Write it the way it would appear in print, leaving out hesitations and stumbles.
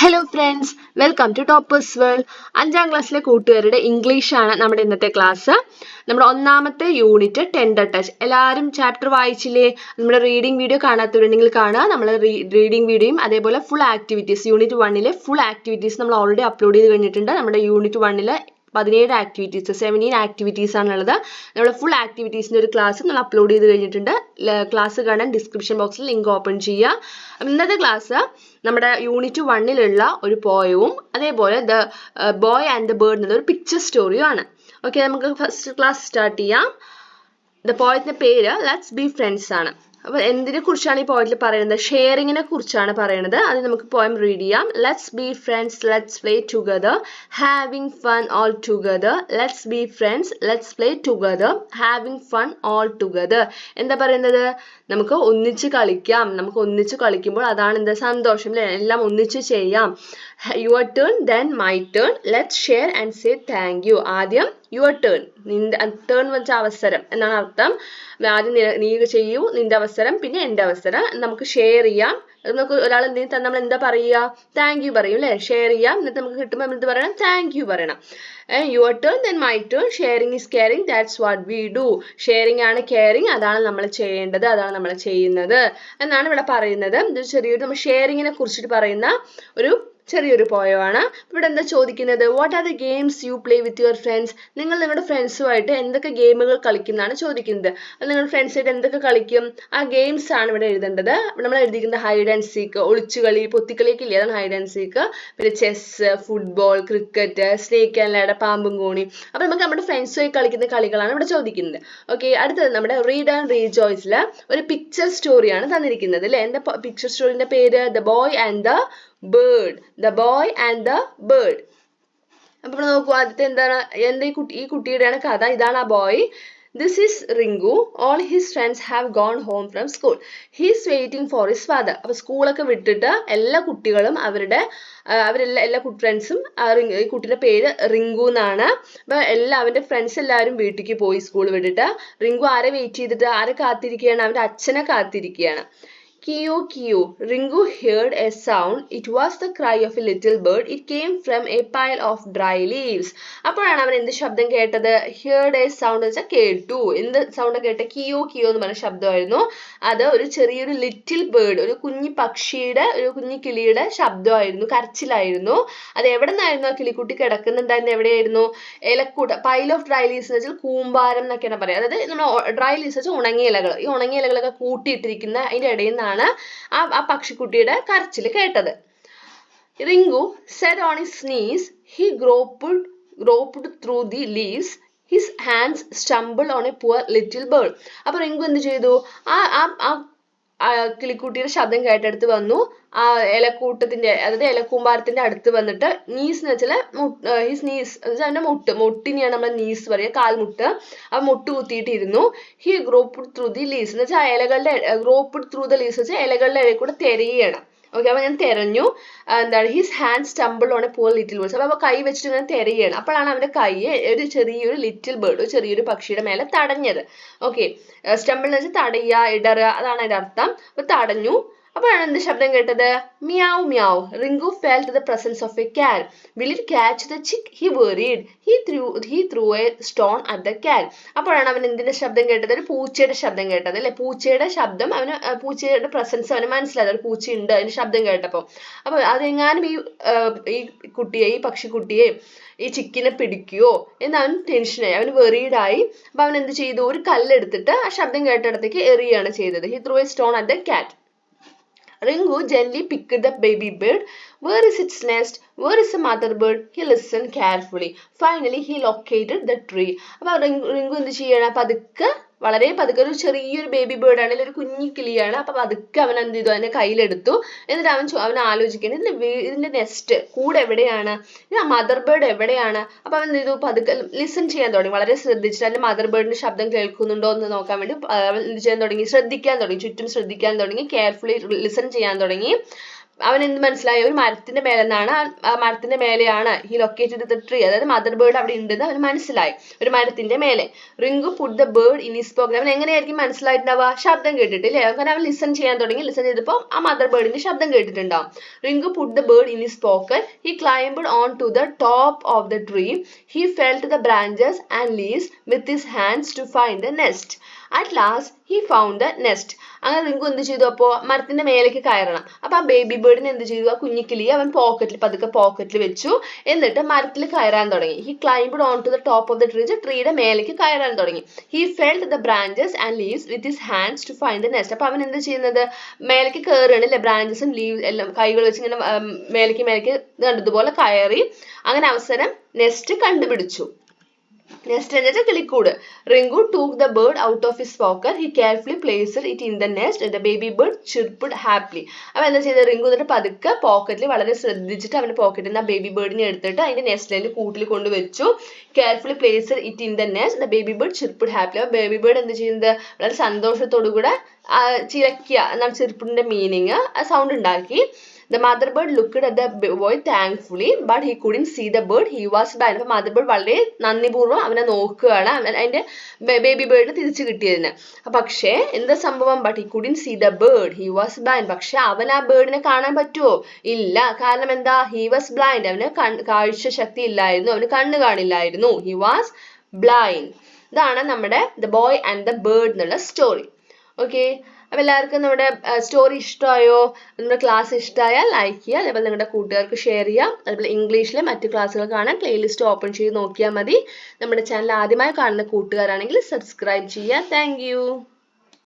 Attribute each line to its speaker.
Speaker 1: Hello friends, welcome to toppers world. 5ാം ക്ലാസ്സിലെ കൂട്ടുകാരുടെ ഇംഗ്ലീഷാണ് നമ്മുടെ ഇന്നത്തെ ക്ലാസ്. നമ്മുടെ ഒന്നാമത്തെ യൂണിറ്റ് ടെൻഡർ ടച്ച്. എല്ലാവരും ചാപ്റ്റർ വായിച്ചില്ലേ? നമ്മുടെ റീഡിംഗ് വീഡിയോ കാണാത്തവരുണ്ടെങ്കിൽ കാണുക. നമ്മൾ റീഡിംഗ് വീഡിയോയും അതേപോലെ full activities unit 1 full activities നമ്മൾ ഓൾറെഡി അപ്ലോഡ് ചെയ്ത് കഴിഞ്ഞിട്ടുണ്ട്. നമ്മുടെ യൂണിറ്റ് 1 17 ആക്ടിവിറ്റീസ് 17 ആക്ടിവിറ്റീസ് ആണുള്ളത്. നമ്മൾ ഫുൾ ആക്ടിവിറ്റീസിൻ്റെ ഒരു ക്ലാസ് നമ്മൾ അപ്ലോഡ് ചെയ്ത് കഴിഞ്ഞിട്ടുണ്ട്. ക്ലാസ് കാണാൻ ഡിസ്ക്രിപ്ഷൻ ബോക്സിൽ ലിങ്ക് ഓപ്പൺ ചെയ്യുക. ഇന്നത്തെ ക്ലാസ് നമ്മുടെ യൂണിറ്റ് 1 ഒരു പോയവും അതേപോലെ the boy and the bird എന്നുള്ള ഒരു പിക്ചർ സ്റ്റോറിയും ആണ്. ഓക്കെ, നമുക്ക് ഫസ്റ്റ് ക്ലാസ് സ്റ്റാർട്ട് ചെയ്യാം. ദ പോയറ്റിന്റെ പേര് ലെറ്റ്സ് ബി ഫ്രണ്ട്സ് ആണ്. അപ്പോൾ എന്തിനെ കുറിച്ചാണ് ഈ പോയറ്റിൽ പറയുന്നത്? ഷെയറിങ്ങിനെ കുറിച്ചാണ് പറയുന്നത്. അത് നമുക്ക് പോയം റീഡ് ചെയ്യാം. Let's be friends, let's play together, having fun all together. Let's be friends, let's play together, having fun all together. എന്താ പറയുന്നത്? നമുക്ക് ഒന്നിച്ച് കളിക്കാം. നമുക്ക് ഒന്നിച്ച് കളിക്കുമ്പോൾ അതാണ് എന്താ സന്തോഷം, അല്ലേ? എല്ലാം ഒന്നിച്ച് ചെയ്യാം. Your turn, then my turn, let's share and say thank you. ആദ്യം യുവർ ടേൺ, നിന്റെ ടേൺ വെച്ച അവസരം എന്നാണ് അർത്ഥം. ആദ്യം നീ ചെയ്യൂ, നിന്റെ അവസരം, പിന്നെ എൻ്റെ അവസരം. നമുക്ക് ഷെയർ ചെയ്യാം. നമുക്ക് ഒരാൾ എന്തെങ്കിലും തന്നെ നമ്മൾ എന്താ പറയുക? താങ്ക് യു പറയും, അല്ലേ? ഷെയർ ചെയ്യാം. എന്നിട്ട് നമുക്ക് കിട്ടുമ്പോൾ നമ്മൾ എന്ത് പറയണം? താങ്ക് യു പറയണം. Your turn, then my turn, sharing is caring, that's what we do. Sharing ആണ് കെയറിങ്, അതാണ് നമ്മൾ ചെയ്യേണ്ടത്, അതാണ് നമ്മൾ ചെയ്യുന്നത് എന്നാണ് ഇവിടെ പറയുന്നത്. ഇത് ചെറിയൊരു നമ്മൾ ഷെയറിങ്ങിനെ കുറിച്ചിട്ട് പറയുന്ന ഒരു ചെറിയൊരു പോയമാണ്. ഇവിടെ എന്താ ചോദിക്കുന്നത്? What are the games you play with your friends? നിങ്ങൾ നിങ്ങളുടെ ഫ്രണ്ട്സുമായിട്ട് എന്തൊക്കെ ഗെയിമുകൾ കളിക്കുന്നതാണ് ചോദിക്കുന്നത്. അത് നിങ്ങളുടെ ഫ്രണ്ട്സായിട്ട് എന്തൊക്കെ കളിക്കും? ആ ഗെയിംസ് ആണ് ഇവിടെ എഴുതേണ്ടത്. നമ്മൾ എഴുതിയിരിക്കുന്നത് ഹൈഡ് ആൻഡ് സീക്ക്, ഒളിച്ചുകളി, പൊത്തിക്കളിയൊക്കെ ഇല്ലേ, അതാണ് ഹൈഡ് ആൻഡ് സീക്ക്. പിന്നെ chess, football, cricket, snake and ladder, പാമ്പും കോണി. അപ്പൊ നമുക്ക് നമ്മുടെ ഫ്രണ്ട്സുമായി കളിക്കുന്ന കളികളാണ് ഇവിടെ ചോദിക്കുന്നത്. ഓക്കെ, അടുത്തത് നമ്മുടെ റീഡ് ആൻഡ് റീജോയ്സിൽ ഒരു പിക്ചർ സ്റ്റോറിയാണ് തന്നിരിക്കുന്നത്, അല്ലേ? എന്താ പിക്ചർ സ്റ്റോറിന്റെ പേര്? The boy and the bird. The boy and the bird. അപ്പൊ നോക്കൂ, ആദ്യത്തെ എന്താണ്? എന്താ ഈ കുട്ടിയുടെയാണ് കഥ. ഇതാണ് ആ boy. This is Ringu. All his friends have gone home from school. He is waiting for his father. അപ്പൊ സ്കൂളൊക്കെ വിട്ടിട്ട് എല്ലാ കുട്ടികളും എല്ലാ ഫ്രണ്ട്സും ഈ കുട്ടിയുടെ പേര് റിങ്കു എന്നാണ്. അപ്പൊ അവന്റെ ഫ്രണ്ട്സ് എല്ലാവരും വീട്ടിലേക്ക് പോയി സ്കൂൾ വിട്ടിട്ട്. റിങ്കു ആരെ വെയിറ്റ് ചെയ്തിട്ട്, ആരെ കാത്തിരിക്കുകയാണ്? അവന്റെ അച്ഛനെ കാത്തിരിക്കുകയാണ്. Kiyo, kiyo. Ringu heard a sound. It was the cry of a little bird. It came from a pile of dry leaves. അപ്പോഴാണ് അവൻ എന്ത് ശബ്ദം കേട്ടത്? Heard a sound എന്ന് വെച്ചാൽ കേട്ടു. എന്ത് സൗണ്ട് കേട്ട? കിയോ കിയോ എന്ന് പറഞ്ഞ ശബ്ദമായിരുന്നു. അത് ഒരു ചെറിയൊരു ലിറ്റിൽ ബേർഡ്, ഒരു കുഞ്ഞി പക്ഷിയുടെ, ഒരു കുഞ്ഞി കിളിയുടെ ശബ്ദമായിരുന്നു, കരച്ചിലായിരുന്നു. അത് എവിടെ നിന്നായിരുന്നു? ആ കിളിക്കുട്ടി കിടക്കുന്നുണ്ടായിരുന്നു എവിടെയായിരുന്നു? ഇലക്കൂട്ട, പൈൽ ഓഫ് ഡ്രൈ ലീവ്സ് എന്ന് വെച്ചാൽ കൂമ്പാരം എന്നൊക്കെയാണ് പറയുക. അതായത് നമ്മൾ ഡ്രൈ ലീവ്സ് വെച്ചാൽ ഉണങ്ങിയ ഇലകൾ. ഈ ഉണങ്ങിയ ഇലകളൊക്കെ കൂട്ടിയിട്ടിരിക്കുന്ന അതിന്റെ ഇടയിൽ നിന്നാണ് ആ പക്ഷിക്കുട്ടിയുടെ കരച്ചിൽ കേട്ടത്. Ringu sat on his knees. He groped through the leaves. His hands stumbled on a poor little bird. അപ്പൊ റിങ്കു എന്ത് ചെയ്തു? ആ കിളിക്കുട്ടിയുടെ ശബ്ദം കേട്ടെടുത്ത് വന്നു. ആ ഇലക്കൂട്ടത്തിന്റെ, അതായത് ഇലക്കൂമ്പാരത്തിന്റെ അടുത്ത് വന്നിട്ട്, നീസ് എന്ന് വെച്ചാൽ ഹിസ് നീസ് അവന്റെ മുട്ടിനെയാണ് നമ്മൾ നീസ് പറയുക, കാൽമുട്ട്. ആ മുട്ട് കുത്തിയിട്ടിരുന്നു. ഹി ഗ്രോപ്ഡ് ത്രൂ ദി ലീവ്സ് എന്ന് വെച്ചാൽ ഇലകളുടെ, ഗ്രോപ്ഡ് ത്രൂ ദ ലീവ്സ് വെച്ചാൽ ഇലകളുടെ ഇടയിൽ കൂടെ തിരയണം. ഓക്കെ, അപ്പൊ ഞാൻ തെരഞ്ഞു. എന്താണ്? His hand stumble on A poor little birds. അപ്പൊ കൈ വെച്ചിട്ട് ഇങ്ങനെ തിരയാണ്. അപ്പോഴാണ് അവന്റെ കൈ ഒരു ചെറിയൊരു ലിറ്റിൽ ബേർഡ്, ഒരു ചെറിയൊരു പക്ഷിയുടെ മേലെ തടഞ്ഞത്. ഓക്കെ, സ്റ്റംബിൾ എന്ന് വെച്ചാൽ തടയുക, ഇടറുക, അതാണ് അതിന്റെ അർത്ഥം. അപ്പൊ തടഞ്ഞു. അപ്പോഴാണ് എന്ത് ശബ്ദം കേട്ടത്? മ്യാവ് മ്യാവ്. Ringu felt the presence of a cat. Will it catch the chick? He worried. He threw a stone at the cat. അപ്പോഴാണ് അവൻ എന്തിന്റെ ശബ്ദം കേട്ടത്? ഒരു പൂച്ചയുടെ ശബ്ദം കേട്ടത്, അല്ലെ? പൂച്ചയുടെ ശബ്ദം അവന്, പൂച്ചയുടെ പ്രസൻസ് അവന് മനസ്സിലായത്, ഒരു പൂച്ചയുണ്ട് അതിന്റെ ശബ്ദം കേട്ടപ്പോ. അപ്പൊ അതെങ്ങാനും ഈ കുട്ടിയെ, ഈ പക്ഷിക്കുട്ടിയെ, ഈ ചിക്കിനെ പിടിക്കുകയോ എന്ന് അവൻ ടെൻഷനായി, അവന് വെറീഡായി. അപ്പൊ അവൻ എന്ത് ചെയ്തു? ഒരു കല്ലെടുത്തിട്ട് ആ ശബ്ദം കേട്ടിടത്തേക്ക് എറിയാണ് ചെയ്തത്. He threw a stone at the cat. Ringu gently picked the baby bird. Where is its nest? Where is the mother bird? He listened carefully. Finally, he located the tree. അപ്പൊ റിങ്കു എന്ത് ചെയ്യണം? പതുക്കെ, വളരെ പതുക്കെ, ഒരു ചെറിയൊരു ബേബി ബേർഡ് ആണ്, ഒരു കുഞ്ഞി കിളിയാണ്. അപ്പൊ പതുക്കെ അവൻ എന്ത് ചെയ്തു? അതിനെ കയ്യിലെടുത്തു. എന്നിട്ട് അവൻ ആലോചിക്കണം, ഇതിന്റെ നെസ്റ്റ്, കൂടെ എവിടെയാണ്? മദർ ബേർഡ് എവിടെയാണ്? അപ്പൊ അവൻ എന്ത് ചെയ്തു? പതുക്കെ ലിസൺ ചെയ്യാൻ തുടങ്ങി, വളരെ ശ്രദ്ധിച്ചിട്ട് അതിന്റെ മദർ ബേർഡിന്റെ ശബ്ദം കേൾക്കുന്നുണ്ടോ എന്ന് നോക്കാൻ വേണ്ടി അവൻ എന്ത് ചെയ്യാൻ തുടങ്ങി? ശ്രദ്ധിക്കാൻ തുടങ്ങി, ചുറ്റും ശ്രദ്ധിക്കാൻ തുടങ്ങി, കെയർഫുള്ളി ലിസൺ ചെയ്യാൻ തുടങ്ങി. അവൻ എന്ത് മനസ്സിലായി? ഒരു മരത്തിന്റെ മേലെ നിന്നാണ്, ആ മരത്തിന്റെ മേലെയാണ് ഹി ലൊക്കേറ്റഡ് ദ ട്രീ, അതായത് മദർ ബേർഡ് അവിടെ ഉണ്ടെന്ന് അവന് മനസ്സിലായി, ഒരു മരത്തിന്റെ മേലെ. Rinku put the bird in his pocket. അവൻ എങ്ങനെയായിരിക്കും മനസ്സിലായിട്ടുണ്ടാവുക? ശബ്ദം കേട്ടിട്ട് അല്ലേ? കാരണം അവൻ ലിസൺ ചെയ്യാൻ തുടങ്ങി, ലിസൺ ചെയ്തപ്പോൾ ആ മദർ ബേർഡിന്റെ ശബ്ദം കേട്ടിട്ടുണ്ടാവും. Rinku put the bird in his pocket. He climbed on to the top of the tree. He felt the branches and leaves with his hands to find the nest. At last he found the nest. അങ്ങനെ റിങ്കു എന്ത് ചെയ്തു? അപ്പോൾ മരത്തിന്റെ മേലേക്ക് കയറണം. അപ്പൊ ആ baby ബേർഡിനെ എന്ത് ചെയ്തു? ആ കുഞ്ഞിക്കിളിയെ അവൻ പതുക്കെ പോക്കറ്റിൽ വെച്ചു. എന്നിട്ട് മരത്തിൽ കയറാൻ തുടങ്ങി. He climbed on to the top of the tree. ട്രീയുടെ മേലേക്ക് കയറാൻ തുടങ്ങി. He felt the branches and leaves with his hands to find the nest. അപ്പൊ അവൻ എന്ത് ചെയ്യുന്നത്? മേലേക്ക് കയറുകയാണ് അല്ലെ? ബ്രാഞ്ചസും ലീവ് എല്ലാം കൈകൾ വെച്ച് ഇങ്ങനെ മേലേക്ക് കണ്ടതുപോലെ കയറി. അങ്ങനെ അവസരം നെസ്റ്റ് കണ്ടുപിടിച്ചു. നെസ്റ്റ് എന്ന് വെച്ചാൽ കിളിക്കൂട്. Rinku took the bird out of his pocket. He carefully placed it in the nest. The baby bird chirped happily. അവൻ എന്താ ചെയ്തത്? റിങ്കു എന്നിട്ട് പതുക്കെ പോക്കറ്റിൽ വളരെ ശ്രദ്ധിച്ചിട്ട് അവന്റെ പോക്കറ്റിൽ നിന്ന് ആ ബേബി ബേർഡിനെ എടുത്തിട്ട് അതിന്റെ നെസ്റ്റിലെ കൂട്ടിൽ കൊണ്ടുവച്ചു. Carefully placed it in the nest. The baby bird chirped happily. അപ്പോൾ ബേബി ബേർഡ് എന്ത് ചെയ്യുന്നത്? വളരെ സന്തോഷത്തോടു കൂടെ ചിലക്കുക എന്നാണ് ചിർപ്പിന്റെ മീനിങ്. ആ സൗണ്ട് ഉണ്ടാക്കി. The mother bird looked at the boy thankfully, but he couldn't see the bird. He was blind. അപ്പോൾ മദർ ബേർഡ് വളരെ നന്ദിപൂർവ്വം അവനെ നോക്കുകയാണ്, അതിന്റെ ബേബി ബേർഡിനെ തിരിച്ചു കിട്ടിയതിന്. പക്ഷേ എന്താ സംഭവം? but he couldn't see the bird. He was blind. പക്ഷെ അവൻ ആ ബേർഡിനെ കാണാൻ പറ്റുമോ? ഇല്ല. കാരണം എന്താ? he was blind. അവന് കാഴ്ച ശക്തി ഇല്ലായിരുന്നു, അവന് കണ്ണ് കാണില്ലായിരുന്നു. he was blind. ഇതാണ് നമ്മുടെ The Boy and the Bird എന്നുള്ള സ്റ്റോറി. ഓക്കെ, അപ്പോൾ എല്ലാവർക്കും നമ്മുടെ സ്റ്റോറി ഇഷ്ടമായോ? നമ്മുടെ ക്ലാസ് ഇഷ്ടമായാൽ ലൈക്ക് ചെയ്യുക, അതേപോലെ നിങ്ങളുടെ കൂട്ടുകാർക്ക് ഷെയർ ചെയ്യുക. അതേപോലെ ഇംഗ്ലീഷിലെ മറ്റു ക്ലാസ്സുകൾ കാണാൻ പ്ലേലിസ്റ്റ് ഓപ്പൺ ചെയ്ത് നോക്കിയാൽ മതി. നമ്മുടെ ചാനൽ ആദ്യമായി കാണുന്ന കൂട്ടുകാരാണെങ്കിൽ സബ്സ്ക്രൈബ് ചെയ്യുക. താങ്ക്